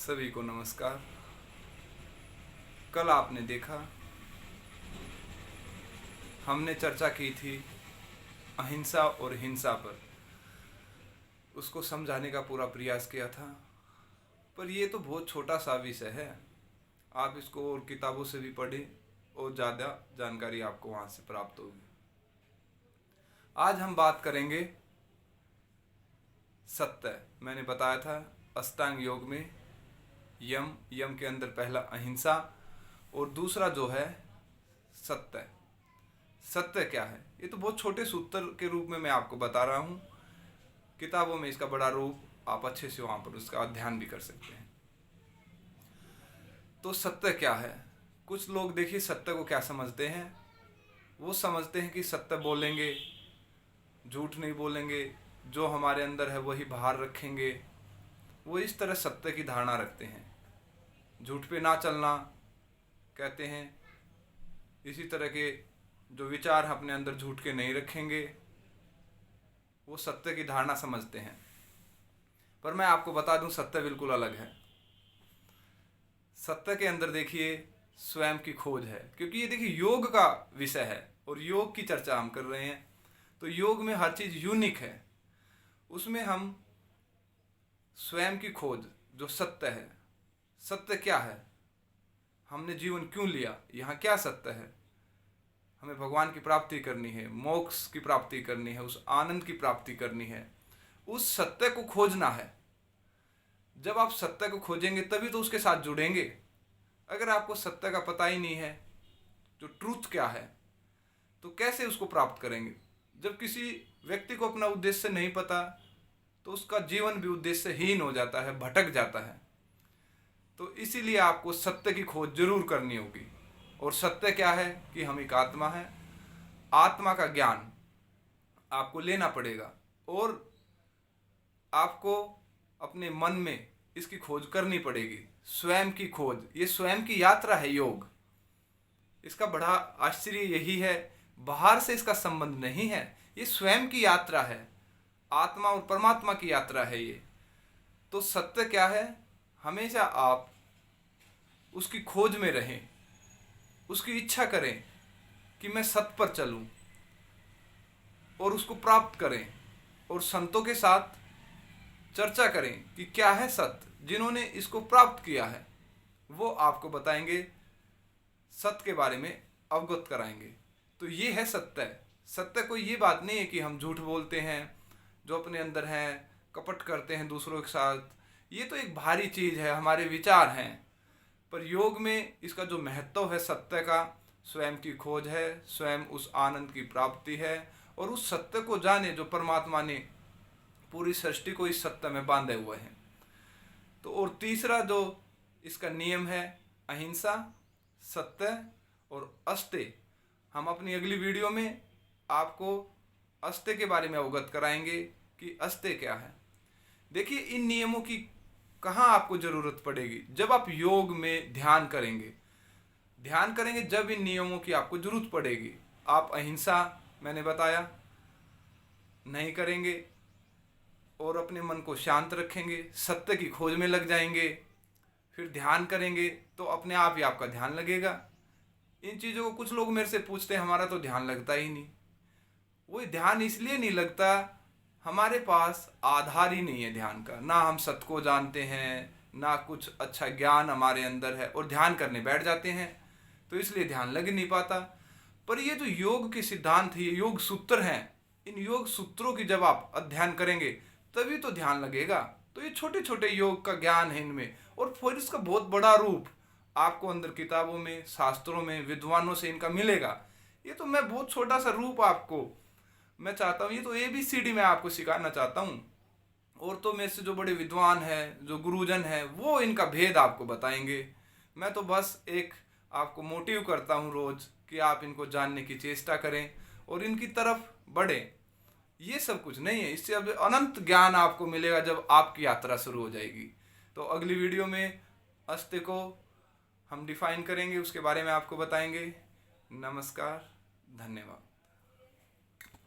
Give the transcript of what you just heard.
सभी को नमस्कार। कल आपने देखा हमने चर्चा की थी अहिंसा और हिंसा पर, उसको समझाने का पूरा प्रयास किया था। पर ये तो बहुत छोटा सा विषय है, आप इसको और किताबों से भी पढ़ें और ज़्यादा जानकारी आपको वहाँ से प्राप्त होगी। आज हम बात करेंगे सत्य। मैंने बताया था अष्टांग योग में यम के अंदर पहला अहिंसा और दूसरा जो है सत्य। सत्य क्या है? ये तो बहुत छोटे सूत्र के रूप में मैं आपको बता रहा हूँ। किताबों में इसका बड़ा रूप आप अच्छे से वहाँ पर उसका अध्ययन भी कर सकते हैं। तो सत्य क्या है? कुछ लोग देखिए सत्य को क्या समझते हैं। वो समझते हैं कि सत्य बोलेंगे, झूठ नहीं बोलेंगे, जो हमारे अंदर है वही बाहर रखेंगे। वो इस तरह सत्य की धारणा रखते हैं। झूठ पे ना चलना कहते हैं। इसी तरह के जो विचार अपने अंदर झूठ के नहीं रखेंगे, वो सत्य की धारणा समझते हैं। पर मैं आपको बता दूं सत्य बिल्कुल अलग है। सत्य के अंदर देखिए स्वयं की खोज है, क्योंकि ये देखिए योग का विषय है और योग की चर्चा हम कर रहे हैं। तो योग में हर चीज़ यूनिक है। उसमें हम स्वयं की खोज, जो सत्य है, सत्य क्या है, हमने जीवन क्यों लिया, यहाँ क्या सत्य है, हमें भगवान की प्राप्ति करनी है, मोक्ष की प्राप्ति करनी है, उस आनंद की प्राप्ति करनी है, उस सत्य को खोजना है। जब आप सत्य को खोजेंगे तभी तो उसके साथ जुड़ेंगे। अगर आपको सत्य का पता ही नहीं है, जो ट्रूथ क्या है, तो कैसे उसको प्राप्त करेंगे? जब किसी व्यक्ति को अपना उद्देश्य नहीं पता तो उसका जीवन भी उद्देश्यहीन हो जाता है, भटक जाता है। तो इसीलिए आपको सत्य की खोज जरूर करनी होगी। और सत्य क्या है कि हम एक आत्मा है। आत्मा का ज्ञान आपको लेना पड़ेगा और आपको अपने मन में इसकी खोज करनी पड़ेगी। स्वयं की खोज, ये स्वयं की यात्रा है योग। इसका बड़ा आश्चर्य यही है, बाहर से इसका संबंध नहीं है, ये स्वयं की यात्रा है। आत्मा और परमात्मा की यात्रा है ये। तो सत्य क्या है? हमेशा आप उसकी खोज में रहें, उसकी इच्छा करें कि मैं सत्य पर चलूं और उसको प्राप्त करें। और संतों के साथ चर्चा करें कि क्या है सत्य। जिन्होंने इसको प्राप्त किया है वो आपको बताएंगे, सत्य के बारे में अवगत कराएंगे। तो ये है सत्य। सत्य कोई ये बात नहीं है कि हम झूठ बोलते हैं, जो अपने अंदर हैं, कपट करते हैं दूसरों के साथ। ये तो एक भारी चीज़ है, हमारे विचार हैं। पर योग में इसका जो महत्व है सत्य का, स्वयं की खोज है, स्वयं उस आनंद की प्राप्ति है और उस सत्य को जाने जो परमात्मा ने पूरी सृष्टि को इस सत्य में बांधे हुए हैं। तो और तीसरा जो इसका नियम है अहिंसा, सत्य और अस्तेय। हम अपनी अगली वीडियो में आपको अस्तेय के बारे में अवगत कराएंगे कि अस्तेय क्या है। देखिए इन नियमों की कहाँ आपको जरूरत पड़ेगी? जब आप योग में ध्यान करेंगे जब इन नियमों की आपको जरूरत पड़ेगी। आप अहिंसा मैंने बताया नहीं करेंगे और अपने मन को शांत रखेंगे, सत्य की खोज में लग जाएंगे, फिर ध्यान करेंगे तो अपने आप ही आपका ध्यान लगेगा। इन चीज़ों को कुछ लोग मेरे से पूछते हैं, हमारा तो ध्यान लगता ही नहीं। वो ध्यान इसलिए नहीं लगता, हमारे पास आधार ही नहीं है ध्यान का। ना हम सत्य को जानते हैं, ना कुछ अच्छा ज्ञान हमारे अंदर है, और ध्यान करने बैठ जाते हैं तो इसलिए ध्यान लग नहीं पाता। पर ये जो योग के सिद्धांत है, ये योग सूत्र हैं, इन योग सूत्रों की जब आप अध्ययन करेंगे तभी तो ध्यान लगेगा। तो ये छोटे छोटे योग का ज्ञान है इनमें, और फिर इसका बहुत बड़ा रूप आपको अंदर किताबों में, शास्त्रों में, विद्वानों से इनका मिलेगा। ये तो मैं बहुत छोटा सा रूप आपको मैं चाहता हूँ, ये तो ABCD मैं आपको सिखाना चाहता हूँ। और तो मेरे से जो बड़े विद्वान हैं, जो गुरुजन हैं, वो इनका भेद आपको बताएंगे। मैं तो बस एक आपको मोटिव करता हूँ रोज कि आप इनको जानने की चेष्टा करें और इनकी तरफ बढ़ें। ये सब कुछ नहीं है, इससे अब अनंत ज्ञान आपको मिलेगा जब आपकी यात्रा शुरू हो जाएगी। तो अगली वीडियो में अस्तेय को हम डिफाइन करेंगे, उसके बारे में आपको बताएंगे। नमस्कार, धन्यवाद।